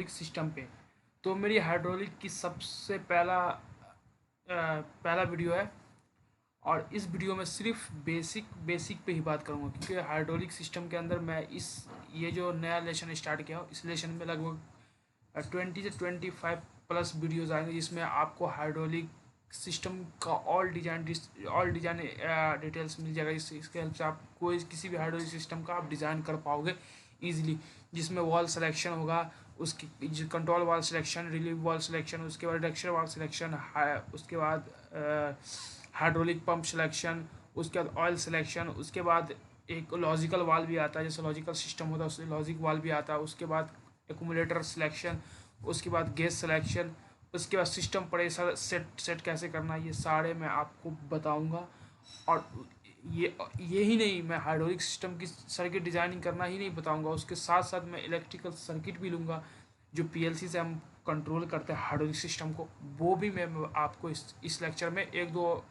Hydraulic system पे। तो मेरी हाइड्रोलिक की सबसे पहला वीडियो है, और इस वीडियो में सिर्फ बेसिक पे ही बात करूँगा, क्योंकि हाइड्रोलिक सिस्टम के अंदर मैं ये जो नया लेसन स्टार्ट किया हूँ, इस लेसन में लगभग 20 से 25 प्लस वीडियोज़ आएंगे, जिसमें आपको हाइड्रोलिक सिस्टम का ऑल डिजाइन डिटेल्स मिल जाएगा। इसके हेल्प से आप कोई किसी भी हाइड्रोलिक सिस्टम का आप डिज़ाइन कर पाओगे ईजिली, जिसमें वॉल सिलेक्शन होगा, उसकी कंट्रोल वाल सिलेक्शन, रिलीव वाल सिलेक्शन, उसके बाद रिडक्शन वाल सिलेक्शन, उसके बाद हाइड्रोलिक पंप सिलेक्शन, उसके बाद ऑयल सिलेक्शन, उसके बाद एक लॉजिकल वाल भी आता है, जैसे लॉजिकल सिस्टम होता है उससे लॉजिक वाल भी आता है, उसके बाद एक्यूमुलेटर सिलेक्शन, उसके बाद गैस सिलेक्शन, उसके बाद सिस्टम प्रेशर सेट कैसे करना है, ये सारे मैं आपको बताऊंगा। और ये ही नहीं, मैं हाइड्रोलिक सिस्टम की सर्किट डिज़ाइनिंग करना ही नहीं बताऊंगा, उसके साथ साथ मैं इलेक्ट्रिकल सर्किट भी लूँगा, जो पीएलसी से हम कंट्रोल करते हैं हाइड्रोलिक सिस्टम को, वो भी मैं आपको इस लेक्चर में एक दो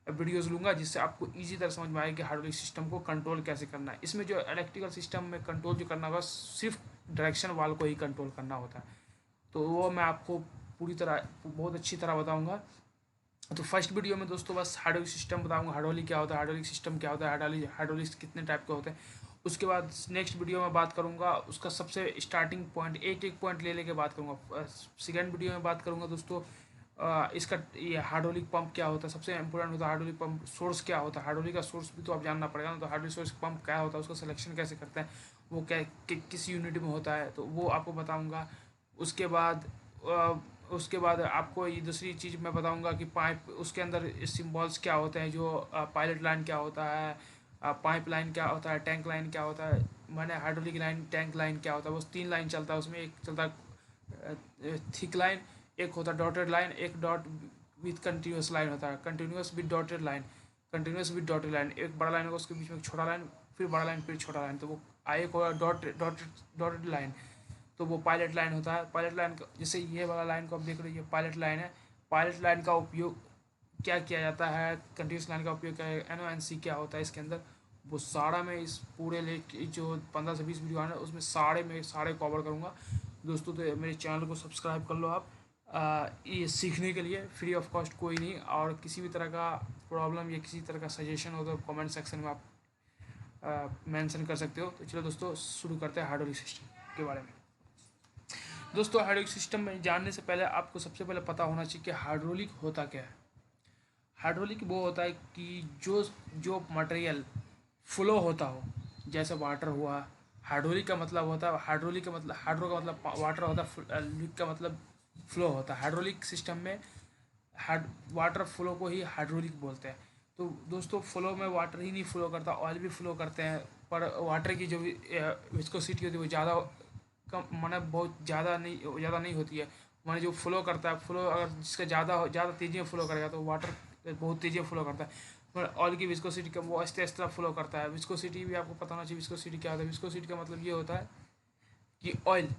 वीडियोस लूँगा, जिससे आपको इजी तरह समझ में आए कि हाइड्रोलिक सिस्टम को कंट्रोल कैसे करना है। इसमें जो इलेक्ट्रिकल सिस्टम में कंट्रोल जो करना होगा, सिर्फ डायरेक्शन वाल को ही कंट्रोल करना होता है, तो वो मैं आपको पूरी तरह बहुत अच्छी तरह बताऊँगा। तो फर्स्ट वीडियो में दोस्तों बस हाइड्रोलिक सिस्टम बताऊंगा, हाइड्रोलिक क्या होता है, हाइड्रोलिक सिस्टम क्या होता है, हाइड्रोलिक्स कितने टाइप के होते हैं। उसके बाद नेक्स्ट वीडियो में बात करूंगा उसका सबसे स्टार्टिंग पॉइंट, एक पॉइंट ले लेके बात करूंगा। सेकेंड वीडियो में बात करूंगा दोस्तों इसका ये हाइड्रोलिक पंप क्या होता है, सबसे इंपॉर्टेंट होता है हाइड्रोलिक पंप सोर्स क्या होता है, हाइड्रोलिक का सोर्स भी तो आप जानना पड़ेगा ना। तो हाइड्रोलिक सोर्स पंप क्या होता है, उसका सिलेक्शन कैसे करते हैं, वो किस यूनिट में होता है, तो वो आपको बताऊँगा। उसके बाद आपको ये दूसरी चीज़ मैं बताऊंगा कि पाइप, उसके अंदर सिम्बॉल्स क्या होते हैं, जो पायलट लाइन क्या होता है, पाइप लाइन क्या होता है, टैंक लाइन क्या होता है, मैंने हाइड्रोलिक लाइन, टैंक लाइन क्या होता है, वो 3 लाइन चलता है, उसमें एक चलता है थिक लाइन, एक होता है डॉटेड लाइन, एक डॉट विथ कंटिन्यूस लाइन होता है, continuous with dotted line, continuous with dotted line, एक बड़ा लाइन होगा उसके बीच में एक छोटा लाइन, फिर बड़ा लाइन, फिर छोटा लाइन, तो वो एक होगा डॉटेड लाइन, तो वो पायलट लाइन होता है। पायलट लाइन का, जैसे ये वाला लाइन को आप देख रहे हो, ये पायलट लाइन है। पायलट लाइन का उपयोग क्या किया जाता है, कंटिन्यूस लाइन का उपयोग क्या है, NONC क्या होता है इसके अंदर, वो सारा मैं इस पूरे जो 15 से 20 वीडियो आने उसमें सारे कवर करूँगा दोस्तों। तो मेरे चैनल को सब्सक्राइब कर लो आप, ये सीखने के लिए फ्री ऑफ कॉस्ट कोई नहीं। और किसी भी तरह का प्रॉब्लम या किसी तरह का सजेशन हो तो कमेंट सेक्शन में आप मेंशन कर सकते हो। तो चलो दोस्तों शुरू करते हैं हाइड्रोलिक सिस्टम के बारे में। दोस्तों हाइड्रोलिक सिस्टम में जानने से पहले आपको सबसे पहले पता होना चाहिए कि हाइड्रोलिक होता क्या है। हाइड्रोलिक वो होता है कि जो मटेरियल फ्लो होता हो, जैसे वाटर हुआ। हाइड्रोलिक का मतलब होता है, हाइड्रोलिक का मतलब, हाइड्रो का मतलब वाटर होता है, लिक का मतलब फ्लो होता है। हाइड्रोलिक सिस्टम में वाटर फ्लो को ही हाइड्रोलिक बोलते हैं। तो दोस्तों फ्लो में वाटर ही नहीं फ्लो करता, ऑयल भी फ्लो करते हैं, पर वाटर की जो विस्कोसिटी होती है वो ज़्यादा कम, माने बहुत ज़्यादा नहीं होती है। माने जो फ्लो करता है, फ्लो अगर जिसका ज़्यादा तेज़ी में फ्लो करेगा तो वाटर बहुत तेज़ी में फ्लो करता है। पर ऑयल की विस्कोसिटी कम, वो आहिस्ते आहिस्ते फ्लो करता है। विस्कोसिटी भी आपको पता होना चाहिए, विस्कोसिटी क्या होता है। विस्कोसिटी का मतलब ये होता है कि ऑयल,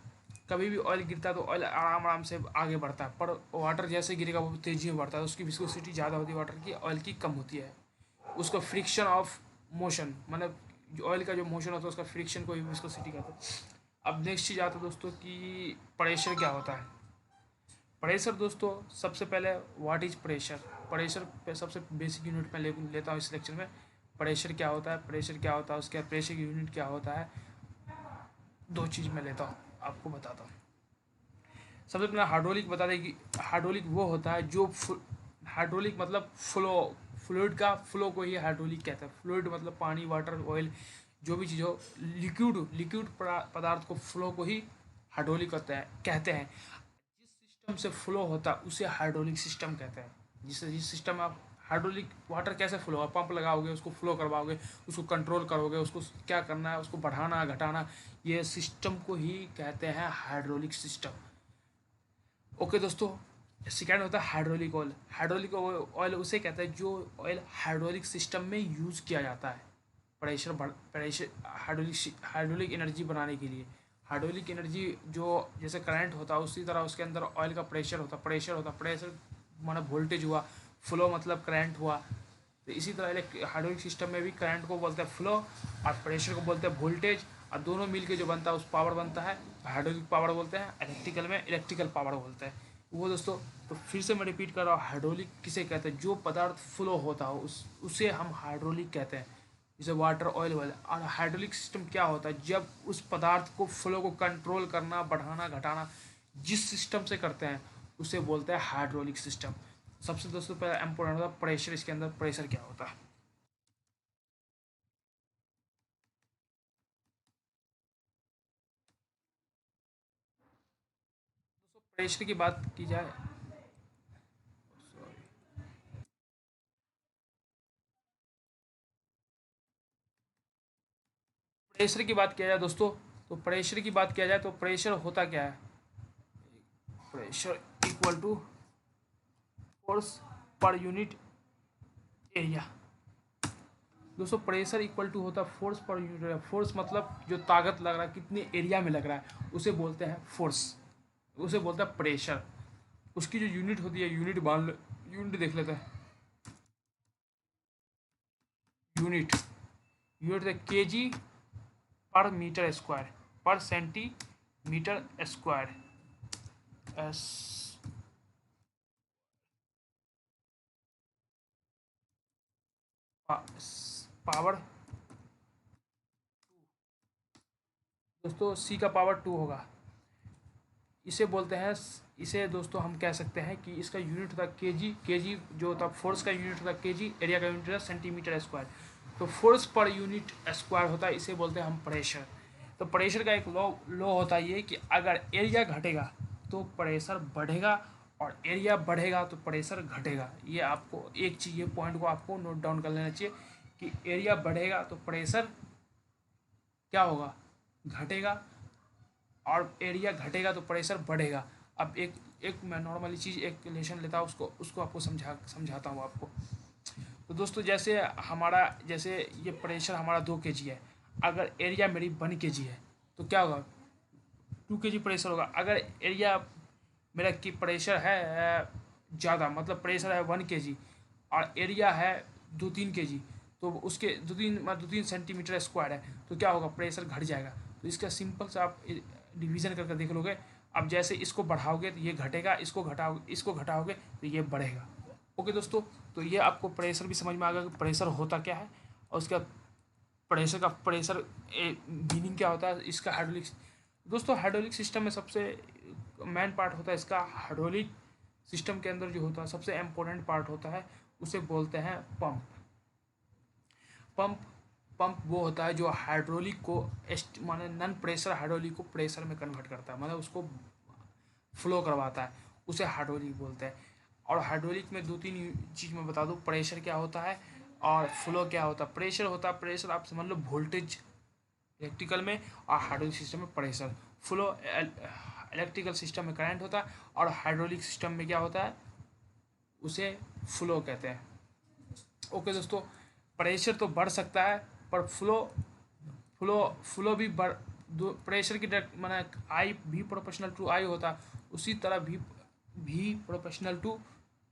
कभी भी ऑयल गिरता है तो ऑयल आराम आराम से आगे बढ़ता है, पर वाटर जैसे गिरेगा वो तेज़ी में बढ़ता है, उसकी विस्कोसिटी ज़्यादा होती है वाटर की, ऑयल की कम होती है। उसको फ्रिक्शन ऑफ मोशन, मतलब ऑयल का जो मोशन होता है उसका फ्रिक्शन को ही विस्कोसिटी कहते हैं। अब नेक्स्ट चीज़ आता है दोस्तों कि प्रेशर क्या होता है। प्रेशर दोस्तों सबसे पहले व्हाट इज प्रेशर, प्रेशर पे सबसे बेसिक यूनिट में लेता हूँ इस लेक्चर में। प्रेशर क्या होता है, प्रेशर क्या होता है, उसके बाद प्रेशर की यूनिट क्या होता है, दो चीज़ मैं लेता हूँ आपको बताता हूँ। सबसे पहले हाइड्रोलिक बता दें कि हाइड्रोलिक वो होता है जो हाइड्रोलिक मतलब फ्लूइड का फ्लो को ही हाइड्रोलिक कहते हैं। फ्लूइड मतलब पानी, वाटर, ऑयल, जो भी चीज़ हो, लिक्विड पदार्थ को फ्लो को ही हाइड्रोलिक कहते हैं। जिस सिस्टम से फ्लो होता है उसे हाइड्रोलिक सिस्टम कहते हैं। जिस सिस्टम में आप हाइड्रोलिक वाटर कैसे फ्लो होगा, पंप लगाओगे, उसको फ्लो करवाओगे, उसको कंट्रोल करोगे, उसको क्या करना है, उसको बढ़ाना घटाना, ये सिस्टम को ही कहते हैं हाइड्रोलिक सिस्टम। ओके दोस्तों, सेकेंड होता है हाइड्रोलिक ऑयल। हाइड्रोलिक ऑयल उसे कहते हैं जो ऑयल हाइड्रोलिक सिस्टम में यूज़ किया जाता है प्रेशर हाइड्रोलिक एनर्जी बनाने के लिए। हाइड्रोलिक एनर्जी जो जैसे करंट होता है उसी तरह उसके अंदर ऑयल का प्रेशर माना वोल्टेज हुआ, फ्लो मतलब करंट हुआ। तो इसी तरह हाइड्रोलिक सिस्टम में भी करंट को बोलते हैं फ्लो, और प्रेशर को बोलते हैं वोल्टेज, और दोनों मिल के जो बनता है उस पावर बनता है हाइड्रोलिक पावर बोलते हैं, इलेक्ट्रिकल में इलेक्ट्रिकल पावर बोलते हैं वो दोस्तों। तो फिर से मैं रिपीट कर रहा हूँ, हाइड्रोलिक किसे कहते हैं, जो पदार्थ फ्लो होता हो उसे हम हाइड्रोलिक कहते हैं, जैसे वाटर ऑयल वाला। और हाइड्रोलिक सिस्टम क्या होता है, जब उस पदार्थ को फ्लो को कंट्रोल करना बढ़ाना घटाना जिस सिस्टम से करते हैं उसे बोलते हैं हाइड्रोलिक सिस्टम। सबसे दोस्तों पहला इंपॉर्टेंट होता है प्रेशर, इसके अंदर प्रेशर क्या होता है। प्रेशर की बात की जाए, प्रेशर की बात किया जाए दोस्तों, तो प्रेशर की बात किया जाए तो प्रेशर होता क्या है, pressure equal to force per unit area. दोस्तों प्रेशर इक्वल टू होता है force per unit area. Force मतलब जो ताकत लग रहा है, कितने एरिया में लग रहा है, उसे बोलते हैं फोर्स, उसे बोलते हैं प्रेशर। उसकी जो यूनिट होती है, यूनिट मान लो, यूनिट देख लेते हैं। यूनिट यूनिट है के जी पर मीटर स्क्वायर पर सेंटीमीटर स्क्वायर। एस पावर दोस्तों, सी का पावर 2 होगा। इसे बोलते हैं, इसे दोस्तों हम कह सकते हैं कि इसका यूनिट होता है केजी। केजी जो होता है फोर्स का यूनिट होता है केजी, एरिया का यूनिट होता है सेंटीमीटर स्क्वायर। तो फोर्स पर यूनिट स्क्वायर होता है, इसे बोलते हैं हम प्रेशर। तो प्रेशर का एक लॉ होता है ये कि अगर एरिया घटेगा तो प्रेशर बढ़ेगा और एरिया बढ़ेगा तो प्रेशर घटेगा। ये आपको एक चीज़, ये पॉइंट को आपको नोट डाउन कर लेना चाहिए कि एरिया बढ़ेगा तो प्रेशर क्या होगा, घटेगा, और एरिया घटेगा तो प्रेशर बढ़ेगा। अब एक एक मैं नॉर्मली चीज़ एक रिलेशन लेता हूँ, उसको उसको आपको समझाता हूँ आपको। तो दोस्तों जैसे हमारा, जैसे ये प्रेशर हमारा 2 kg है, अगर एरिया मेरी 1 kg है तो क्या होगा, 2 kg प्रेशर होगा। अगर एरिया मेरा की प्रेशर है ज़्यादा, मतलब प्रेशर है 1 kg और एरिया है 2-3 kg, तो उसके 2-3 सेंटीमीटर स्क्वायर है, तो क्या होगा, प्रेशर घट जाएगा। तो इसका सिंपल से आप डिवीज़न करके देख लोगे। अब जैसे इसको बढ़ाओगे तो ये घटेगा, इसको घटाओगे तो ये बढ़ेगा। ओके दोस्तों, तो ये आपको प्रेशर भी समझ में आ गया कि प्रेशर होता क्या है, और उसका प्रेशर मीनिंग क्या होता है इसका। हाइड्रोलिक दोस्तों, हाइड्रोलिक सिस्टम में सबसे मेन पार्ट होता है इसका, हाइड्रोलिक सिस्टम के अंदर जो होता है सबसे इम्पोर्टेंट पार्ट होता है, उसे बोलते हैं पंप। पंप पंप वो होता है जो हाइड्रोलिक को माने नॉन प्रेशर हाइड्रोलिक को प्रेशर में कन्वर्ट करता है, मतलब उसको फ्लो करवाता है, उसे हाइड्रोलिक बोलते हैं। और हाइड्रोलिक में 2-3 चीज़ मैं बता दूँ, प्रेशर क्या होता है और फ्लो क्या होता है। प्रेशर होता है, प्रेशर आप समझ लो वोल्टेज इलेक्ट्रिकल में, और हाइड्रोलिक सिस्टम में प्रेशर। फ्लो इलेक्ट्रिकल सिस्टम में करंट होता है, और हाइड्रोलिक सिस्टम में क्या होता है, उसे फ्लो कहते हैं। ओके दोस्तों, प्रेशर तो बढ़ सकता है पर फ्लो फ्लो भी बढ़, प्रेशर की डायरेक्ट माना आई भी प्रोपोर्शनल टू आई होता है, उसी तरह भी प्रोपोर्शनल टू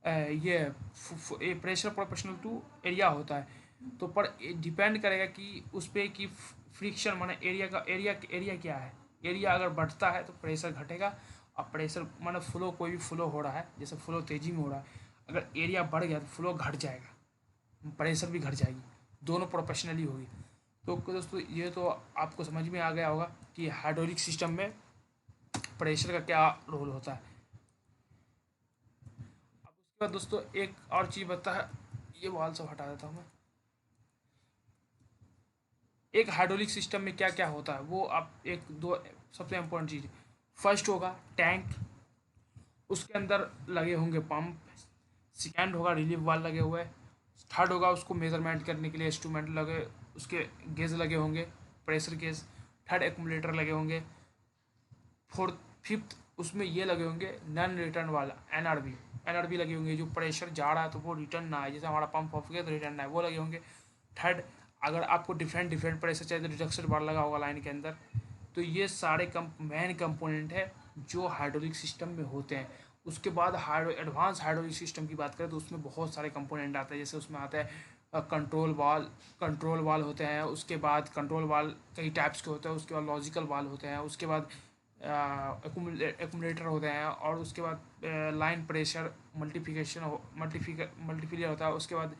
ये प्रेशर प्रोपोर्शनल टू एरिया होता है। तो पर डिपेंड करेगा कि उस पर कि फ्रिक्शन माने एरिया क्या है। एरिया अगर बढ़ता है तो प्रेशर घटेगा, और प्रेशर माने फ्लो, कोई भी फ्लो हो रहा है, जैसे फ्लो तेज़ी में हो रहा है, अगर एरिया बढ़ गया तो फ्लो घट जाएगा, प्रेशर भी घट जाएगी, दोनों प्रोपोर्शनली होगी। तो दोस्तों ये तो आपको समझ में आ गया होगा कि हाइड्रोलिक सिस्टम में प्रेशर का क्या रोल होता है। अब उसके बाद दोस्तों एक और चीज़ बता है, ये वाल सब हटा देता हूँ मैं। एक हाइड्रोलिक सिस्टम में क्या क्या होता है वो आप एक दो सबसे इम्पोर्टेंट चीज़, फर्स्ट होगा टैंक, उसके अंदर लगे होंगे पंप। सेकेंड होगा रिलीफ वाल्व लगे हुए। थर्ड होगा उसको मेजरमेंट करने के लिए इंस्ट्रूमेंट लगे, उसके गेज लगे होंगे, प्रेशर गेज। थर्ड एक्यूमुलेटर लगे होंगे। फोर्थ फिफ्थ उसमें ये लगे होंगे नॉन रिटर्न वाला एनआरबी लगे होंगे, जो प्रेशर जा रहा है तो वो रिटर्न ना आए, जैसे हमारा पंप ऑफ गया तो रिटर्न ना आए, वो लगे होंगे। थर्ड, अगर आपको डिफरेंट प्रेशर चाहिए तो रिडक्शन बार लगा होगा लाइन के अंदर। तो ये सारे मेन कंपोनेंट है जो हाइड्रोलिक सिस्टम में होते हैं। उसके बाद एडवांस हाइड्रोलिक सिस्टम की बात करें तो उसमें बहुत सारे कंपोनेंट आते हैं, जैसे उसमें आता है कंट्रोल वाल होते हैं, उसके बाद कंट्रोल वाल कई टाइप्स के होते हैं, उसके बाद लॉजिकल वाल होते हैं, उसके बाद एक्यूमुलेटर होते हैं, और उसके बाद लाइन प्रेशर मल्टीप्लियर होता है, उसके बाद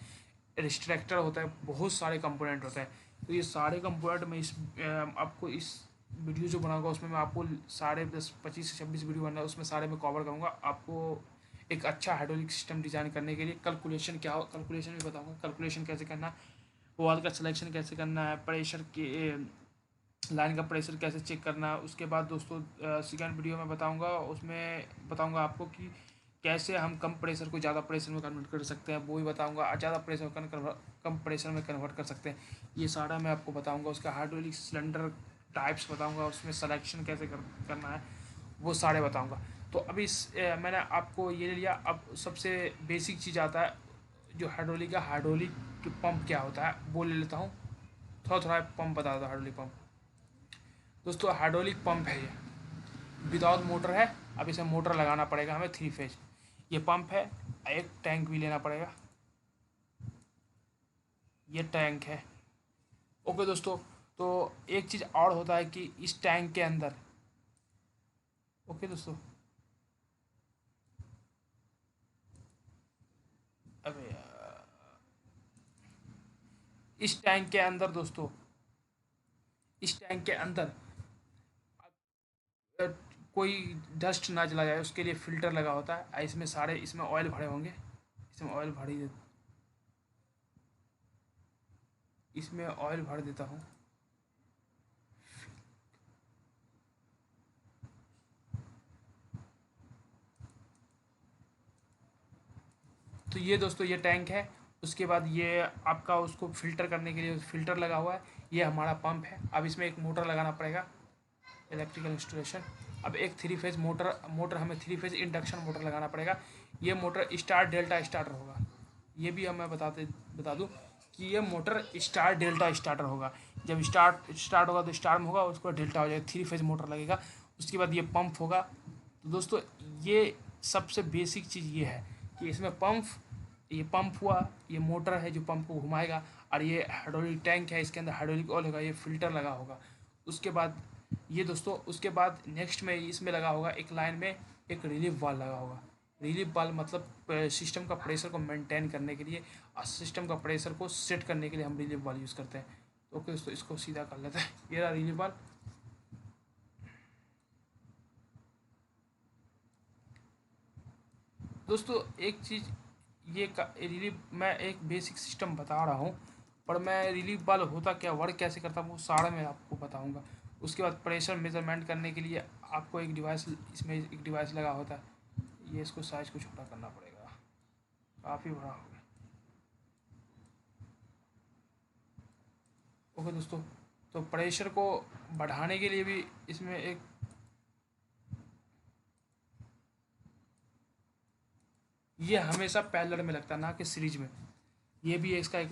रिस्ट्रक्टर होता है, बहुत सारे कंपोनेंट होते हैं। तो ये सारे कंपोनेंट में आपको इस वीडियो जो बनाऊंगा उसमें मैं आपको सारे 10 25 से 26 वीडियो बना है, उसमें सारे में कवर करूँगा। आपको एक अच्छा हाइड्रोलिक सिस्टम डिज़ाइन करने के लिए कैलकुलेशन क्या हो, कैलकुलेशन भी बताऊँगा, कैलकुलेशन कैसे करना है, वाल का सिलेक्शन कैसे करना है, प्रेशर के लाइन का प्रेशर कैसे चेक करना है। उसके बाद दोस्तों सेकंड वीडियो में बताऊंगा, उसमें बताऊंगा आपको कि कैसे हम कम प्रेशर को ज़्यादा प्रेशर में कन्वर्ट कर सकते हैं, वो भी बताऊंगा। ज़्यादा प्रेशर को कम प्रेशर में कन्वर्ट कर सकते हैं, ये सारा मैं आपको बताऊंगा। उसका हाइड्रोलिक सिलेंडर टाइप्स बताऊंगा, उसमें सिलेक्शन कैसे करना है, वो सारे बताऊंगा। तो अभी मैंने आपको ये ले लिया। अब सबसे बेसिक चीज़ आता है जो हाइड्रोलिक का, हाइड्रोलिक पंप क्या होता है वो ले लेता हूँ। थोड़ा थोड़ा पंप बता दो। हाइड्रोलिक पंप दोस्तों, हाइड्रोलिक पंप है ये, विदाउट मोटर है। अब इसे मोटर लगाना पड़ेगा हमें 3 फेज। ये पंप है, एक टैंक भी लेना पड़ेगा, ये टैंक है। ओके दोस्तों, तो एक चीज़ और होता है कि इस टैंक के अंदर, ओके दोस्तों, अबे इस टैंक के अंदर दोस्तों, इस टैंक के अंदर अ, कोई डस्ट ना चला जाए उसके लिए फ़िल्टर लगा होता है। इसमें सारे, इसमें ऑयल भरे होंगे, इसमें ऑयल भर ही इसमें ऑयल भर देता हूँ। तो ये दोस्तों ये टैंक है। उसके बाद ये आपका उसको फ़िल्टर करने के लिए फ़िल्टर लगा हुआ है। ये हमारा पंप है। अब इसमें एक मोटर लगाना पड़ेगा, इलेक्ट्रिकल इंस्टॉलेशन। अब एक 3 फेज मोटर हमें 3 फेज इंडक्शन मोटर लगाना पड़ेगा। ये मोटर स्टार डेल्टा स्टार्टर होगा। ये भी हमें बता दूँ कि ये मोटर स्टार डेल्टा स्टार्टर होगा। जब स्टार्ट होगा तो स्टार में होगा, उसको डेल्टा हो जाएगा, 3 फेज मोटर लगेगा। उसके बाद ये पंप होगा। तो दोस्तों ये सबसे बेसिक चीज़ ये है कि इसमें ये पंप हुआ, ये मोटर है जो पंप को घुमाएगा, और ये हाइड्रोलिक टैंक है, इसके अंदर हाइड्रोलिक ऑयल होगा, ये फिल्टर लगा होगा। उसके बाद ये दोस्तों, उसके बाद नेक्स्ट में इसमें लगा होगा एक लाइन में एक रिलीफ वाल्व लगा होगा। रिलीफ वाल्व मतलब सिस्टम का प्रेशर को मेंटेन करने के लिए और सिस्टम का प्रेशर को सेट करने के लिए हम रिलीफ वाल्व यूज़ करते हैं। तो ओके दोस्तों, इसको सीधा कर लेते हैं। ये रहा रिलीफ वाल्व। दोस्तों एक चीज़, ये रिलीफ, मैं एक बेसिक सिस्टम बता रहा हूँ, पर मैं रिलीफ वाल्व होता क्या, वर्क कैसे करता हूँ, वो सारा मैं आपको बताऊँगा। उसके बाद प्रेशर मेजरमेंट करने के लिए आपको एक डिवाइस, इसमें एक डिवाइस लगा होता है। ये इसको साइज़ को छोटा करना पड़ेगा, काफ़ी बड़ा हो गया। ओके दोस्तों, तो प्रेशर को बढ़ाने के लिए भी इसमें एक, ये हमेशा पैरेलल में लगता है ना कि सीरीज में। ये भी है इसका एक,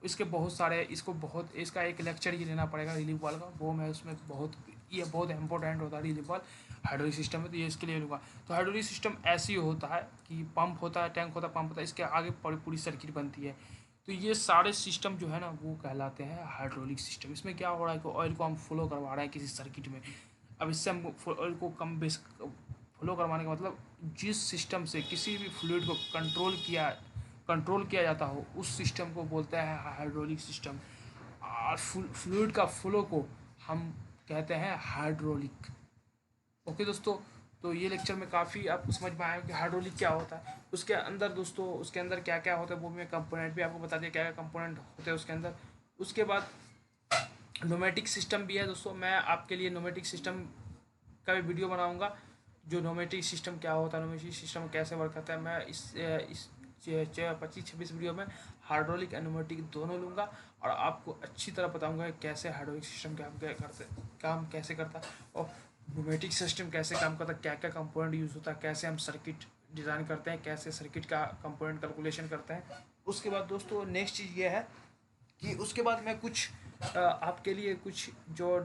इसके बहुत सारे, इसको बहुत, इसका एक लेक्चर ही लेना पड़ेगा रिलीफ वाल का, वो मैं उसमें बहुत, ये बहुत इंपॉर्टेंट होता है रिलीफ वाल हाइड्रोलिक सिस्टम में, तो ये इसके लिए लूँगा। तो हाइड्रोलिक सिस्टम ऐसे ही होता है कि पंप होता है, टैंक होता है, पंप होता है, इसके आगे पूरी सर्किट बनती है। तो ये सारे सिस्टम जो है ना वो कहलाते हैं हाइड्रोलिक सिस्टम। इसमें क्या हो रहा है कि ऑयल को हम फ्लो करवा रहे हैं किसी सर्किट में। अब इससे हम ऑयल को कम बेस फ्लो करवाने का मतलब, जिस सिस्टम से किसी भी फ्लूइड को कंट्रोल किया जाता हो उस सिस्टम को बोलते हैं हाइड्रोलिक सिस्टम। और फ्लूइड का फ्लो को हम कहते हैं हाइड्रोलिक। ओके दोस्तों, तो ये लेक्चर में काफ़ी आपको समझ में आया कि हाइड्रोलिक क्या होता है। उसके अंदर दोस्तों, उसके अंदर क्या क्या होता है वो मैं कंपोनेंट भी आपको बता दिया, क्या क्या कंपोनेंट होते हैं उसके अंदर। उसके बाद नोमेटिक सिस्टम भी है दोस्तों, मैं आपके लिए नोमेटिक सिस्टम का भी वीडियो बनाऊंगा। जो नोमेटिक सिस्टम क्या होता है, नोमेटिक सिस्टम कैसे वर्क करता है, मैं इस 25 26 वीडियो में हाइड्रोलिक एंड नोमेटिक दोनों लूँगा, और आपको अच्छी तरह बताऊंगा कि कैसे हाइड्रोलिक सिस्टम काम कैसे करता है, और नोमेटिक सिस्टम कैसे काम करता है, क्या क्या कंपोनेंट यूज़ होता है, कैसे हम सर्किट डिज़ाइन करते हैं, कैसे सर्किट का कंपोनेंट कैलकुलेशन करते हैं। उसके बाद दोस्तों नेक्स्ट चीज़ ये है कि उसके बाद मैं कुछ आपके लिए कुछ जो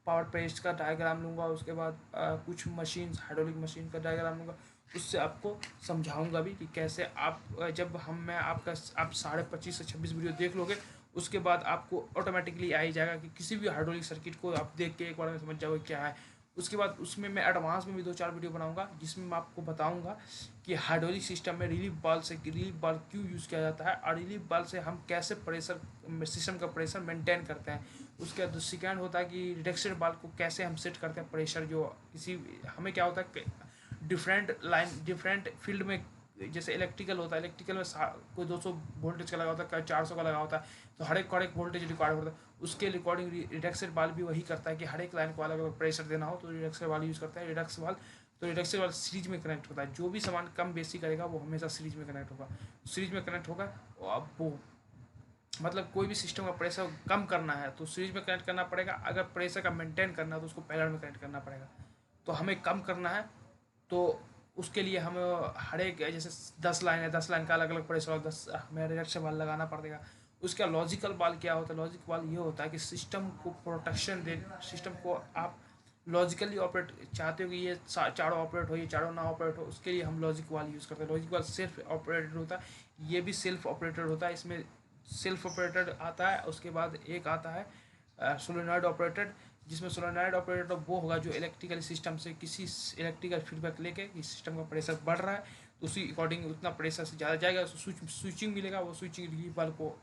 पावर पेस्ट का डायग्राम लूँगा। उसके बाद कुछ मशीन्स, हाइड्रोलिक मशीन का डायग्राम लूँगा। उससे आपको समझाऊंगा भी कि कैसे आप जब मैं आपका आप 25.5 से 26 वीडियो देख लोगे, उसके बाद आपको ऑटोमेटिकली आ ही जाएगा कि किसी भी हाइड्रोलिक सर्किट को आप देख के एक बार में समझ जाओगे क्या है। उसके बाद उसमें मैं एडवांस में भी 2-4 वीडियो बनाऊंगा जिसमें मैं आपको बताऊंगा कि हाइड्रोलिक सिस्टम में रिलीफ बाल क्यों यूज़ किया जाता है और रिलीफ बाल से हम कैसे प्रेशर सिस्टम का प्रेशर मेंटेन करते हैं। उसके बाद सेकेंड होता है कि रिडक्शन बाल को कैसे हम सेट करते हैं प्रेशर, जो किसी हमें क्या होता है डिफरेंट फील्ड में, जैसे इलेक्ट्रिकल होता है, इलेक्ट्रिकल में कोई 200 वोल्टेज का लगा होता है, कोई 400 का लगा होता है, तो हर एक वोल्टेज रिक्वायर्ड होता है। उसके रिकॉर्डिंग रिडक्शन वाल्व भी वही करता है कि हर एक लाइन को अलग अलग प्रेशर देना हो तो रिडक्शन वाल्व यूज़ करता है। रिडक्शन वाल्व सीरीज में कनेक्ट होता है, जो भी सामान कम बेसी करेगा वो हमेशा सीरीज में कनेक्ट होगा। सीरीज में कनेक्ट होगा और अब वो मतलब कोई भी सिस्टम का प्रेशर कम करना है तो सीरीज में कनेक्ट करना पड़ेगा, अगर प्रेशर का मेंटेन करना है तो उसको पैरेलल में कनेक्ट करना पड़ेगा। तो हमें कम करना है तो उसके लिए हम हर एक जैसे 10 लाइन है, 10 लाइन का अलग अलग प्रेशर और 10 हमें रिडक्शन वाल लगाना पड़ेगा। उसका लॉजिकल वाल क्या होता है? लॉजिक वाल ये होता है कि सिस्टम को प्रोटेक्शन दे, सिस्टम को आप लॉजिकली ऑपरेट चाहते हो कि ये चारों ऑपरेट हो, ये चारों ना ऑपरेट हो, उसके लिए हम लॉजिक वाल यूज़ करते हैं। लॉजिक वाल सेल्फ ऑपरेटेड होता है, ये भी सेल्फ ऑपरेटेड होता है। इसमें सेल्फ ऑपरेटेड आता है, उसके बाद एक आता है सोलेनॉइड ऑपरेटेड, जिसमें सोलेनॉइड ऑपरेटर वो होगा जो इलेक्ट्रिकल सिस्टम से किसी इलेक्ट्रिकल फीडबैक लेके कि सिस्टम का प्रेशर बढ़ रहा है तो उसी अकॉर्डिंग उतना प्रेशर से ज़्यादा जाएगा, स्विचिंग मिलेगा, वो स्विचिंग रिलीफ वाल्व को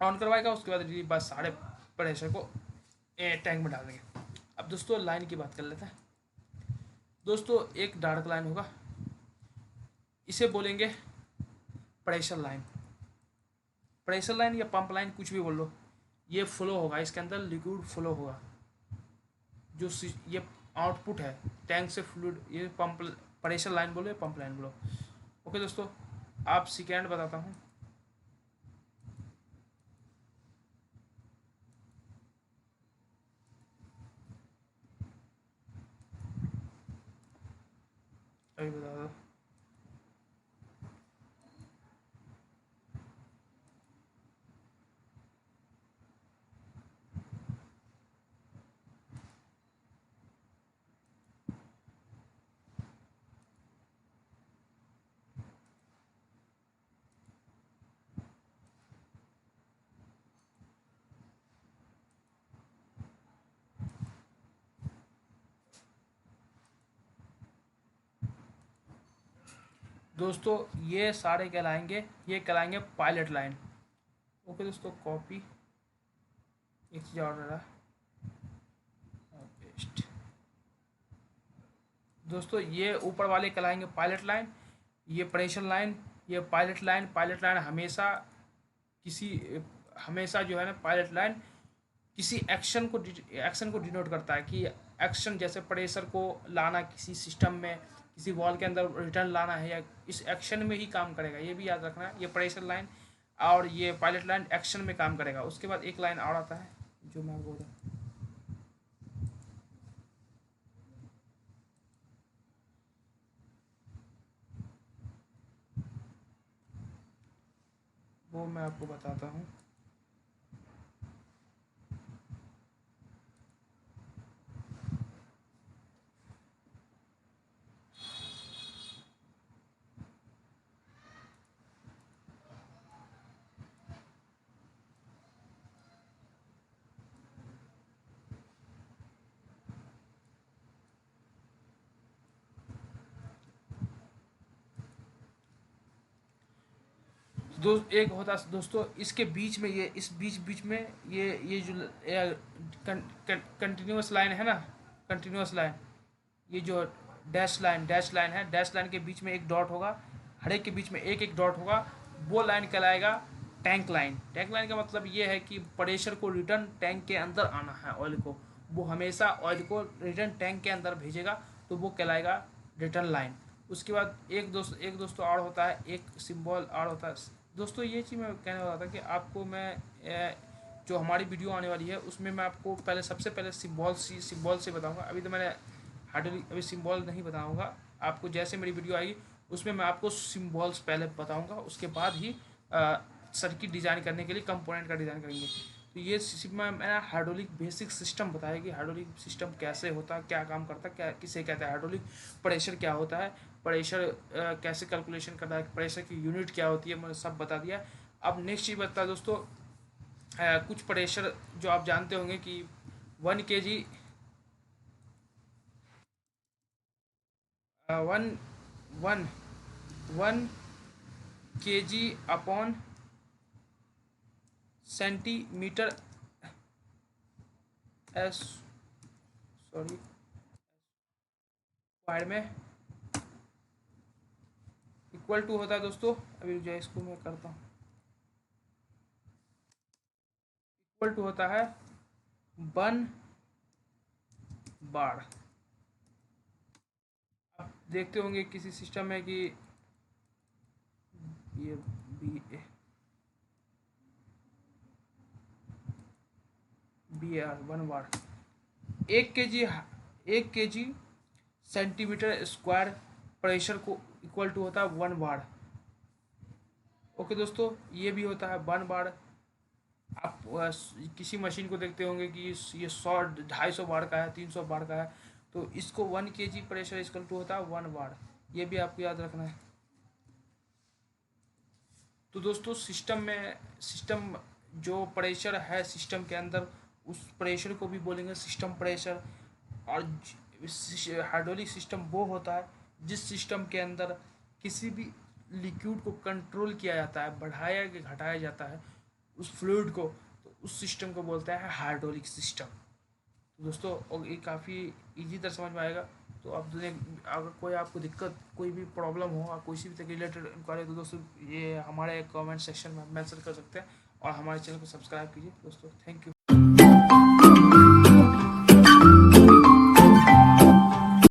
ऑन करवाएगा, उसके बाद रिलीफ वाल्व सारे प्रेशर को टैंक में डाल देंगे। अब दोस्तों लाइन की बात कर लेते हैं। दोस्तों एक डार्क लाइन होगा, इसे बोलेंगे प्रेशर लाइन। प्रेशर लाइन या पंप लाइन कुछ भी बोल लो, ये फ्लो होगा, इसके अंदर लिक्विड फ्लो होगा, जो ये आउटपुट है टैंक से फ्लूइड, ये पंप प्रेशर लाइन बोलो या पंप लाइन बोलो। ओके दोस्तों, आप सेकेंड बताता हूँ। अभी बता दो। दोस्तों ये सारे कहलाएंगे, ये कहलाएंगे पायलट लाइन। ओके दोस्तों, कॉपी एक चीज़ और रहा पेस्ट। दोस्तों ये ऊपर वाले कहलाएंगे पायलट लाइन, ये प्रेशर लाइन, ये पायलट लाइन। पायलट लाइन हमेशा किसी हमेशा जो है ना, पायलट लाइन किसी एक्शन को डिनोट करता है कि एक्शन, जैसे प्रेशर को लाना किसी सिस्टम में, किसी वॉल के अंदर रिटर्न लाना है, या इस एक्शन में ही काम करेगा, ये भी याद रखना है। ये प्रेशर लाइन और ये पायलट लाइन एक्शन में काम करेगा। उसके बाद एक लाइन और आता है जो मैं बोल रहा हूँ, वो मैं आपको बताता हूँ। एक होता दोस्तों, इसके बीच में ये इस बीच में ये जो कंटिन्यूअस लाइन है ना, कंटिन्यूअस लाइन, ये जो डैश लाइन है, डैश लाइन के बीच में एक डॉट होगा, हर एक के बीच में एक एक डॉट होगा, वो लाइन कहलाएगा टैंक लाइन। टैंक लाइन का मतलब ये है कि प्रेशर को रिटर्न टैंक के अंदर आना है, ऑयल को, वो हमेशा ऑयल को रिटर्न टैंक के अंदर भेजेगा, तो वो कहलाएगा रिटर्न लाइन। उसके बाद एक दोस्तों और होता है, एक सिंबल और होता है। दोस्तों ये चीज़ मैं कहने वाला था कि आपको मैं जो हमारी वीडियो आने वाली है उसमें मैं आपको सबसे पहले सिंबल से बताऊंगा। अभी तो मैंने हार्डली अभी सिंबल नहीं बताऊंगा आपको, जैसे मेरी वीडियो आएगी उसमें मैं आपको सिंबल्स पहले बताऊंगा, उसके बाद ही सर्किट डिज़ाइन करने के लिए कंपोनेंट का डिज़ाइन करेंगे। तो ये सिर्फ मैंने हाइड्रोलिक बेसिक सिस्टम बताया कि हाइड्रोलिक सिस्टम कैसे होता है, क्या काम करता है, क्या किसे कहता है हाइड्रोलिक, प्रेशर क्या होता है, प्रेशर कैसे कैलकुलेशन करना है, प्रेशर की यूनिट क्या होती है, मैंने सब बता दिया। अब नेक्स्ट चीज़ बता दोस्तों, कुछ प्रेशर जो आप जानते होंगे कि 1 kg, one one 1 kg upon centimetre S, sorry, square में इक्वल टू होता है दोस्तों, अभी जो इसको मैं करता हूँ, इक्वल टू होता है 1 बार। आप देखते होंगे किसी सिस्टम में कि ये BAR 1 बार, 1 kg, 1 kg centimetre square pressure को इक्वल टू होता है 1 बार। ओके दोस्तों, ये भी होता है 1 बार। आप किसी मशीन को देखते होंगे कि ये 100-250 बार का है, 300 बार का है, तो इसको 1 kg प्रेशर इक्वल टू होता है 1 बार। ये भी आपको याद रखना है। तो दोस्तों सिस्टम जो प्रेशर है सिस्टम के अंदर, उस प्रेशर को भी बोलेंगे सिस्टम प्रेशर। और हाइड्रोलिक सिस्टम वो होता है जिस सिस्टम के अंदर किसी भी लिक्विड को कंट्रोल किया जाता है, बढ़ाया या घटाया जाता है उस फ्लूइड को, तो उस सिस्टम को बोलते हैं हाइड्रोलिक सिस्टम। तो दोस्तों, और ये काफ़ी इजी तरह समझ में आएगा। तो आप अगर कोई आपको दिक्कत, कोई भी प्रॉब्लम हो, और कोई सी भी तरीके रिलेटेड इंक्वायरी, तो दोस्तों ये हमारे कमेंट सेक्शन में मेंशन कर सकते हैं, और हमारे चैनल को सब्सक्राइब कीजिए दोस्तों। Thank you.